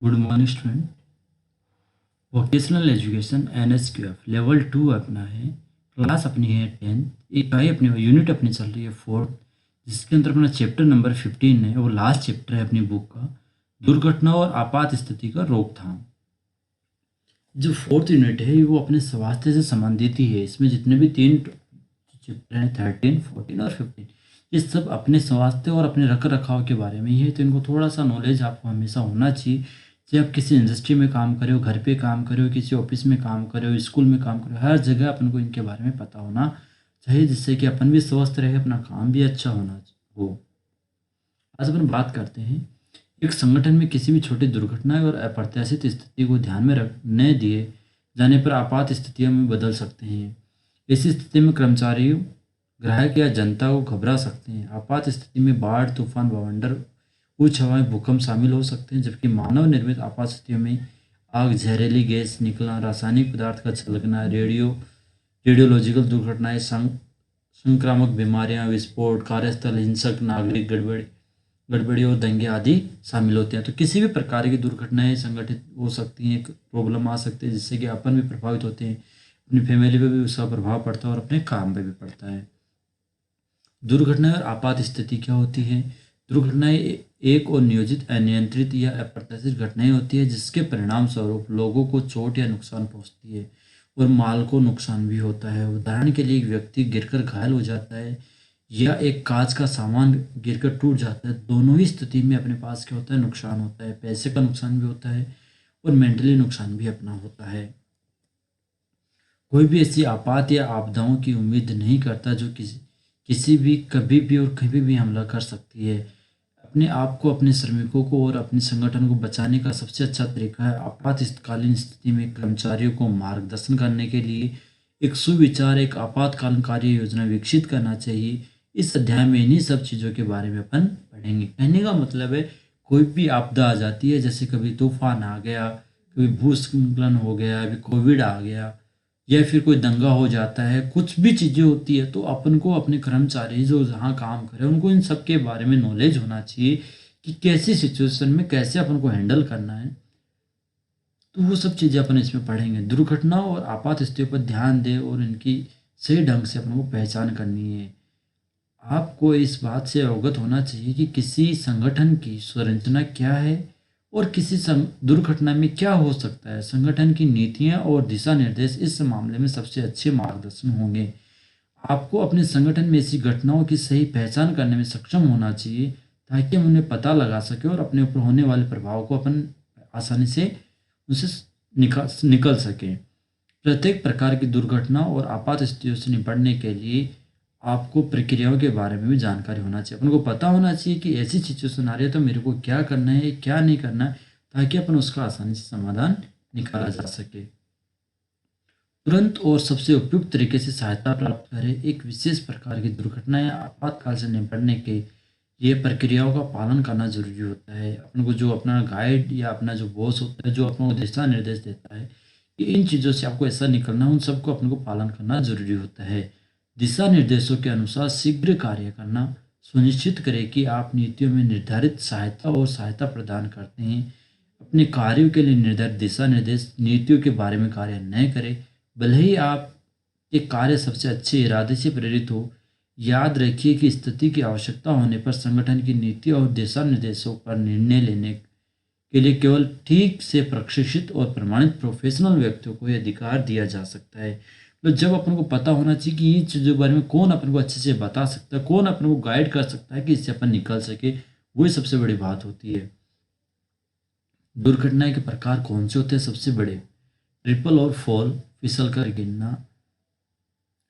Good morning student. Vocational education NSQF level 2 अपना है। Class अपनी है 10th। इकाई अपनी यूनिट अपनी चल रही है 4th, जिसके अंदर अपना चैप्टर नंबर 15 है। वो लास्ट चैप्टर है अपनी बुक का, दुर्घटना और आपात स्थिति का रोकथाम। जो 4th यूनिट है वो अपने स्वास्थ्य से संबंधित ही है। इसमें जितने भी तीन चैप्टर हैं 13, 14 और 15, ये सब अपने स्वास्थ्य और अपने रख रखाव के बारे में ही है। तो इनको थोड़ा सा नॉलेज आपको हमेशा होना चाहिए। चाहे आप किसी इंडस्ट्री में काम करे हो, घर पे काम करे हो, किसी ऑफिस में काम करे हो, स्कूल में काम करे हो, हर जगह अपन को इनके बारे में पता होना चाहिए, जिससे कि अपन भी स्वस्थ रहे, अपना काम भी अच्छा होना हो। आज अपन बात करते हैं, एक संगठन में किसी भी छोटी दुर्घटना और अप्रत्याशित स्थिति को ध्यान में रखने दिए जाने पर आपात स्थितियों में बदल सकते हैं। ऐसी स्थिति में कर्मचारियों, ग्राहक या जनता को घबरा सकते हैं। आपात स्थिति में बाढ़, तूफान, बवंडर, उच्च हवाएं, भूकंप शामिल हो सकते हैं। जबकि मानव निर्मित आपात स्थितियों में आग, जहरीली गैस निकलना, रासायनिक पदार्थ का छलकना, रेडियोलॉजिकल दुर्घटनाएं, संक्रामक बीमारियां, विस्फोट, कार्यस्थल हिंसक, नागरिक गड़बड़ी और दंगे आदि शामिल होते हैं। तो किसी भी प्रकार की दुर्घटनाएं संगठित हो सकती हैं, एक प्रॉब्लम आ सकती है, जिससे कि अपन भी प्रभावित होते हैं, अपनी फैमिली पे भी उसका प्रभाव पड़ता है और अपने काम पे भी पड़ता है। दुर्घटना और आपात स्थिति क्या होती है? दुर्घटनाएं एक और नियोजित, अनियंत्रित या अप्रत्याशित घटनाएं होती है, जिसके परिणाम स्वरूप लोगों को चोट या नुकसान पहुंचती है और माल को नुकसान भी होता है। उदाहरण के लिए, एक व्यक्ति गिरकर घायल हो जाता है या एक कांच का सामान गिरकर टूट जाता है। दोनों ही स्थिति में अपने पास क्या होता है? नुकसान होता है। पैसे का नुकसान भी होता है और मेंटली नुकसान भी अपना होता है। कोई भी ऐसी आपात या आपदाओं की उम्मीद नहीं करता जो किसी किसी भी, कभी भी और कभी भी हमला कर सकती है। अपने आप को, अपने श्रमिकों को और अपने संगठन को बचाने का सबसे अच्छा तरीका है आपातकालीन स्थिति में कर्मचारियों को मार्गदर्शन करने के लिए एक सुविचार, एक आपातकालीन कार्य योजना विकसित करना चाहिए। इस अध्याय में इन्हीं सब चीज़ों के बारे में अपन पढ़ेंगे। कहने का मतलब है, कोई भी आपदा आ जाती है, जैसे कभी तूफान आ गया, कभी भूस्खलन हो गया, अभी कोविड आ गया, या फिर कोई दंगा हो जाता है, कुछ भी चीज़ें होती है, तो अपन को अपने कर्मचारी जो जहाँ काम करे उनको इन सब के बारे में नॉलेज होना चाहिए कि कैसी सिचुएशन में कैसे अपन को हैंडल करना है। तो वो सब चीज़ें अपन इसमें पढ़ेंगे। दुर्घटना और आपात स्थितियों पर ध्यान दें और इनकी सही ढंग से अपन को पहचान करनी है। आपको इस बात से अवगत होना चाहिए कि किसी संगठन की संरचना क्या है और किसी दुर्घटना में क्या हो सकता है। संगठन की नीतियां और दिशा निर्देश इस मामले में सबसे अच्छे मार्गदर्शन होंगे। आपको अपने संगठन में ऐसी घटनाओं की सही पहचान करने में सक्षम होना चाहिए, ताकि हम उन्हें पता लगा सके और अपने ऊपर होने वाले प्रभाव को अपन आसानी से उनसे निकल सके। प्रत्येक प्रकार की दुर्घटना और आपात स्थितियों से निपटने के लिए आपको प्रक्रियाओं के बारे में भी जानकारी होना चाहिए। अपन को पता होना चाहिए कि ऐसी सिचुएशन आ रही है तो मेरे को क्या करना है, क्या नहीं करना है, ताकि अपन उसका आसानी से समाधान निकाला जा सके। तुरंत और सबसे उपयुक्त तरीके से सहायता प्राप्त करें। एक विशेष प्रकार की दुर्घटना या आपातकाल से निपटने के लिए प्रक्रियाओं का पालन करना जरूरी होता है। अपन को जो अपना गाइड या अपना जो बॉस होता है, जो अपन को दिशा निर्देश देता है कि इन चीज़ों से आपको ऐसा निकलना है, उन सबको अपन को पालन करना जरूरी होता है। दिशा निर्देशों के अनुसार शीघ्र कार्य करना। सुनिश्चित करें कि आप नीतियों में निर्धारित सहायता प्रदान करते हैं। अपने कार्यों के लिए निर्धारित दिशा निर्देश नीतियों के बारे में कार्य न करें, भले ही आप ये कार्य सबसे अच्छे इरादे से प्रेरित हो। याद रखिए कि स्थिति की आवश्यकता होने पर संगठन की नीति और दिशा निर्देशों पर निर्णय लेने के लिए केवल ठीक से प्रशिक्षित और प्रमाणित प्रोफेशनल व्यक्तियों को यह अधिकार दिया जा सकता है। तो जब अपन को पता होना चाहिए कि इन चीज़ों के बारे में कौन अपन को अच्छे से बता सकता है, कौन अपन को गाइड कर सकता है कि इससे अपन निकल सके, वही सबसे बड़ी बात होती है। दुर्घटना के प्रकार कौन से होते हैं? सबसे बड़े ट्रिपल और फॉल, फिसल कर गिरना,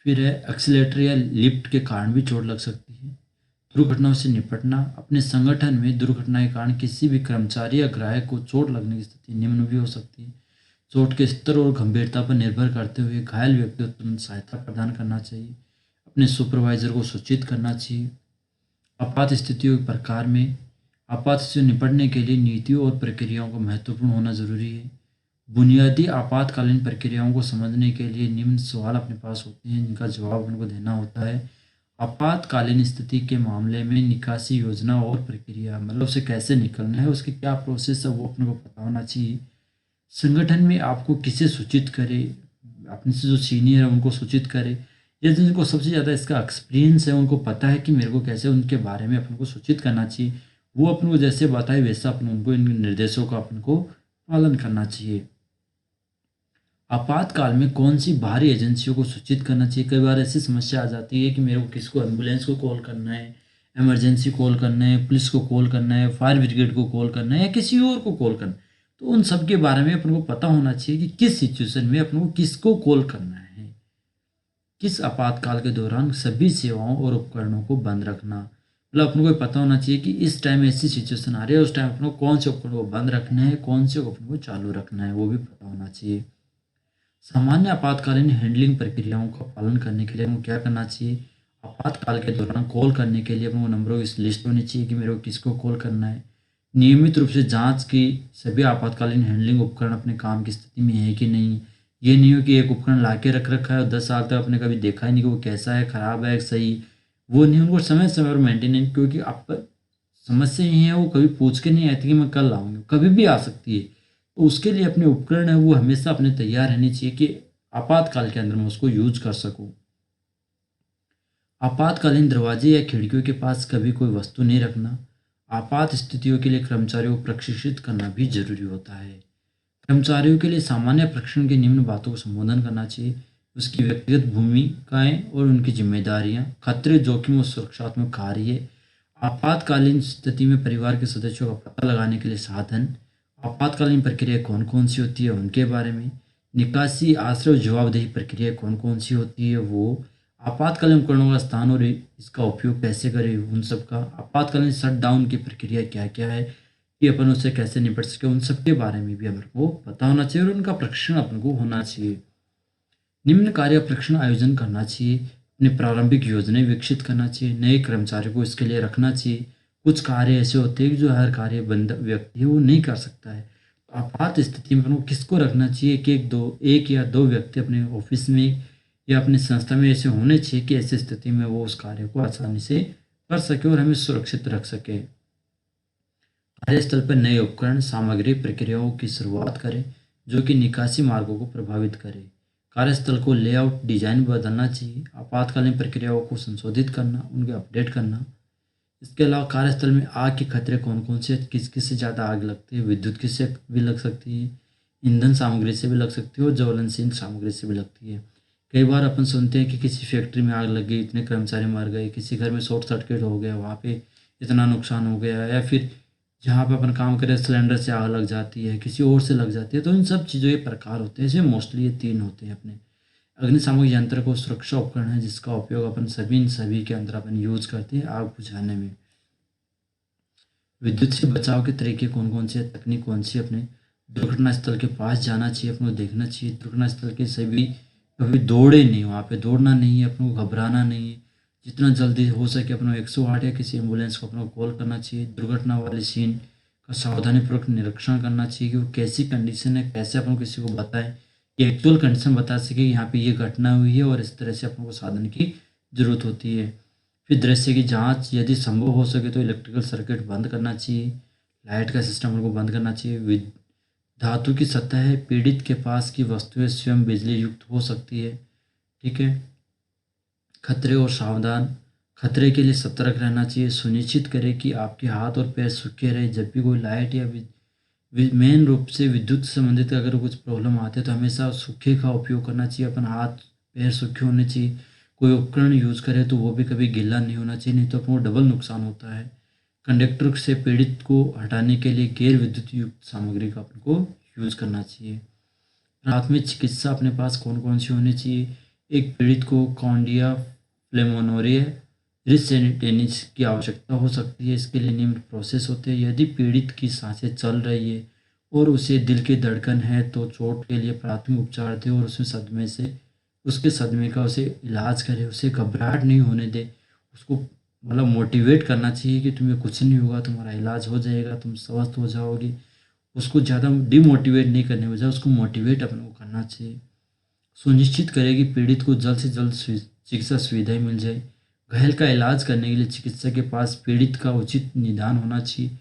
फिर है एक्सीलेटर या लिफ्ट के कारण भी चोट लग सकती है। दुर्घटनाओं से निपटना। अपने संगठन में दुर्घटना के कारण किसी भी कर्मचारी या ग्राहक को चोट लगने की स्थिति निम्न भी हो सकती है। चोट के स्तर और गंभीरता पर निर्भर करते हुए घायल व्यक्ति को तुरंत सहायता प्रदान करना चाहिए। अपने सुपरवाइजर को सूचित करना चाहिए। आपात स्थितियों के प्रकार में आपात से निपटने के लिए नीतियों और प्रक्रियाओं को महत्वपूर्ण होना जरूरी है। बुनियादी आपातकालीन प्रक्रियाओं को समझने के लिए निम्न सवाल अपने पास होते हैं, जिनका जवाब उनको देना होता है। आपातकालीन स्थिति के मामले में निकासी योजना और प्रक्रिया, मतलब उसे कैसे निकलना है, उसकी क्या प्रोसेस है, वो अपने को पता होना चाहिए। संगठन में आपको किसे सूचित करे, अपने से जो सीनियर है उनको सूचित करे, या जिनको सबसे ज़्यादा इसका एक्सपीरियंस है उनको पता है कि मेरे को कैसे उनके बारे में अपन को सूचित करना चाहिए, वो अपन को जैसे बताए वैसा अपन उनको इन निर्देशों का अपन को पालन करना चाहिए। आपातकाल में कौन सी बाहरी एजेंसियों को सूचित करना चाहिए। कई बार ऐसी समस्या आ जाती है कि मेरे को किसको, एम्बुलेंस को कॉल करना है, इमरजेंसी कॉल करना है, पुलिस को कॉल करना है, फायर ब्रिगेड को कॉल करना है, या किसी और को कॉल करना है। तो उन सब के बारे में अपन को पता होना चाहिए कि किस सिचुएशन में अपन को किसको कॉल करना है। किस आपातकाल के दौरान सभी सेवाओं और उपकरणों को बंद रखना, मतलब अपन को ये पता होना चाहिए कि इस टाइम ऐसी सिचुएशन आ रही है, उस टाइम अपन को कौन से उपकरण को बंद रखना है, कौन से उपकरण को चालू रखना है, वो भी पता होना चाहिए। सामान्य आपातकालीन हैंडलिंग प्रक्रियाओं का पालन करने के लिए हमको क्या करना चाहिए। आपातकाल के दौरान कॉल करने के लिए हमको नंबरों की लिस्ट होनी चाहिए कि मेरे को किसको कॉल करना है। नियमित रूप से जांच की सभी आपातकालीन हैंडलिंग उपकरण अपने काम की स्थिति में है कि नहीं। ये नहीं हो कि एक उपकरण ला के रख रखा है और 10 साल तक आपने कभी देखा ही नहीं कि वो कैसा है, खराब है, सही। वो नहीं, उनको समय समय पर मेंटेनेंस, क्योंकि आप समस्या यही है, वो कभी पूछ के नहीं आती कि मैं कल लाऊंगी, कभी भी आ सकती है। तो उसके लिए अपने उपकरण है वो हमेशा अपने तैयार रहनी चाहिए कि आपातकाल के अंदर मैं उसको यूज कर सकूं। आपातकालीन दरवाजे या खिड़कियों के पास कभी कोई वस्तु नहीं रखना। आपात स्थितियों के लिए कर्मचारियों को प्रशिक्षित करना भी जरूरी होता है। कर्मचारियों के लिए सामान्य प्रशिक्षण की निम्न बातों को संबोधन करना चाहिए। उसकी व्यक्तिगत भूमिकाएं और उनकी जिम्मेदारियां, खतरे, जोखिम और सुरक्षात्मक कार्य, आपातकालीन स्थिति में परिवार के सदस्यों का पता लगाने के लिए साधन, आपातकालीन प्रक्रिया कौन कौन सी होती है उनके बारे में, निकासी, आश्रय और जवाबदेही प्रक्रिया कौन कौन सी होती है वो, आपातकालीन उपकरणों का स्थान और इसका उपयोग कैसे करें उन सब का, आपातकालीन शट डाउन की प्रक्रिया क्या क्या है कि अपन उससे कैसे निपट सके, उन सब के बारे में भी हमारे को पता होना चाहिए और उनका प्रशिक्षण अपन को होना चाहिए। निम्न कार्य प्रशिक्षण आयोजन करना चाहिए। अपनी प्रारंभिक योजनाएं विकसित करना चाहिए। नए कर्मचारियों को इसके लिए रखना चाहिए। कुछ कार्य ऐसे होते हैं कि जो हर कार्य बंद व्यक्ति है वो नहीं कर सकता है। तो आपात स्थिति में अपन को किसको रखना चाहिए कि एक या दो व्यक्ति अपने ऑफिस में या अपनी संस्था में ऐसे होने चाहिए कि ऐसी स्थिति में वो उस कार्य को आसानी से कर सके और हमें सुरक्षित रख सके। कार्यस्थल पर नए उपकरण, सामग्री, प्रक्रियाओं की शुरुआत करें जो कि निकासी मार्गों को प्रभावित करे। कार्यस्थल को लेआउट डिजाइन बदलना चाहिए। आपातकालीन प्रक्रियाओं को संशोधित करना, उनके अपडेट करना। इसके अलावा कार्यस्थल में आग के खतरे कौन कौन से, किस किस से ज़्यादा आग लगती है, विद्युत किससे भी लग सकती है, ईंधन सामग्री से भी लग सकती है और ज्वलनशील सामग्री से भी लगती है। कई बार अपन सुनते हैं कि किसी फैक्ट्री में आग लग गई, इतने कर्मचारी मर गए, किसी घर में शॉर्ट सर्किट हो गया, वहाँ पे इतना नुकसान हो गया, या फिर जहाँ पे अपन काम करें सिलेंडर से आग लग जाती है, किसी और से लग जाती है। तो इन सब चीज़ों ये प्रकार होते हैं, इसमें मोस्टली ये तीन होते हैं अपने। अग्निशामक यंत्र को सुरक्षा उपकरण है जिसका उपयोग अपन सभी इन सभी के अंदर अपन यूज करते हैं आग बुझाने में। विद्युत से बचाव के तरीके कौन कौन से हैं, तकनीक कौन सी है, अपने दुर्घटना स्थल के पास जाना चाहिए, अपने को देखना चाहिए दुर्घटना स्थल के सभी, कभी दौड़े नहीं, वहाँ पे दौड़ना नहीं है, अपने को घबराना नहीं है। जितना जल्दी हो सके अपने को 108 या किसी एम्बुलेंस को अपने को कॉल करना चाहिए। दुर्घटना वाले सीन का सावधानीपूर्वक निरीक्षण करना चाहिए कि वो कैसी कंडीशन है, कैसे अपन को किसी को बताएं कि एक्चुअल कंडीशन बता सके कि यहाँ पे ये घटना हुई है और इस तरह से अपन को साधन की जरूरत होती है। फिर दृश्य की जांच, यदि संभव हो सके तो इलेक्ट्रिकल सर्किट बंद करना चाहिए, लाइट का सिस्टम उनको बंद करना चाहिए। धातु की सतह है, पीड़ित के पास की वस्तुएं स्वयं बिजली युक्त हो सकती है। ठीक है। खतरे और सावधान, खतरे के लिए सतर्क रहना चाहिए। सुनिश्चित करें कि आपके हाथ और पैर सूखे रहे। जब भी कोई लाइट या मेन रूप से विद्युत से संबंधित अगर कुछ प्रॉब्लम आते हैं तो हमेशा सूखे का उपयोग करना चाहिए। अपन हाथ पैर सूखे होने चाहिए। कोई उपकरण यूज करे तो वो भी कभी गीला नहीं होना चाहिए, नहीं तो अपन को डबल नुकसान होता है। कंडक्टर से पीड़ित को हटाने के लिए गैर विद्युत युक्त सामग्री का अपन को यूज करना चाहिए। प्राथमिक चिकित्सा अपने पास कौन कौन सी होनी चाहिए। एक पीड़ित को कॉन्डिया फ्लेमोनोरिया रिसेनिटेनिस की आवश्यकता हो सकती है। इसके लिए निम्न प्रोसेस होते हैं। यदि पीड़ित की सांसें चल रही है और उसे दिल की धड़कन है तो चोट के लिए प्राथमिक उपचार दे और उसमें सदमे से उसके सदमे का उसे इलाज करे। उसे घबराहट नहीं होने दे, उसको मतलब मोटिवेट करना चाहिए कि तुम्हें कुछ नहीं होगा, तुम्हारा इलाज हो जाएगा, तुम स्वस्थ हो जाओगे। उसको ज़्यादा डिमोटिवेट नहीं करने बजाय उसको मोटिवेट अपन को करना चाहिए। सुनिश्चित करें कि पीड़ित को जल्द से जल्द चिकित्सा सुविधाएं मिल जाए। घायल का इलाज करने के लिए चिकित्सक के पास पीड़ित का उचित निदान होना चाहिए।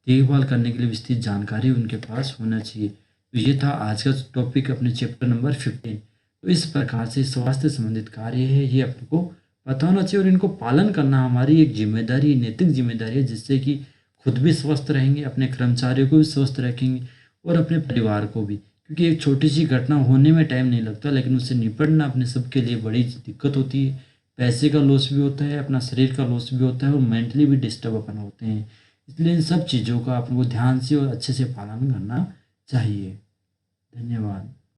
देखभाल करने के लिए विस्तृत जानकारी उनके पास होना चाहिए। तो ये था आज का टॉपिक अपने चैप्टर नंबर 15। तो इस प्रकार से स्वास्थ्य संबंधित कार्य है ये अपने को पता होना चाहिए और इनको पालन करना हमारी एक जिम्मेदारी, नैतिक जिम्मेदारी है, जिससे कि खुद भी स्वस्थ रहेंगे, अपने कर्मचारियों को भी स्वस्थ रखेंगे और अपने परिवार को भी। क्योंकि एक छोटी सी घटना होने में टाइम नहीं लगता, लेकिन उससे निपटना अपने सबके लिए बड़ी दिक्कत होती है। पैसे का लॉस भी होता है, अपना शरीर का लॉस भी होता है और मेंटली भी डिस्टर्ब अपन होते हैं। इसलिए इन सब चीज़ों का अपन को ध्यान से और अच्छे से पालन करना चाहिए। धन्यवाद।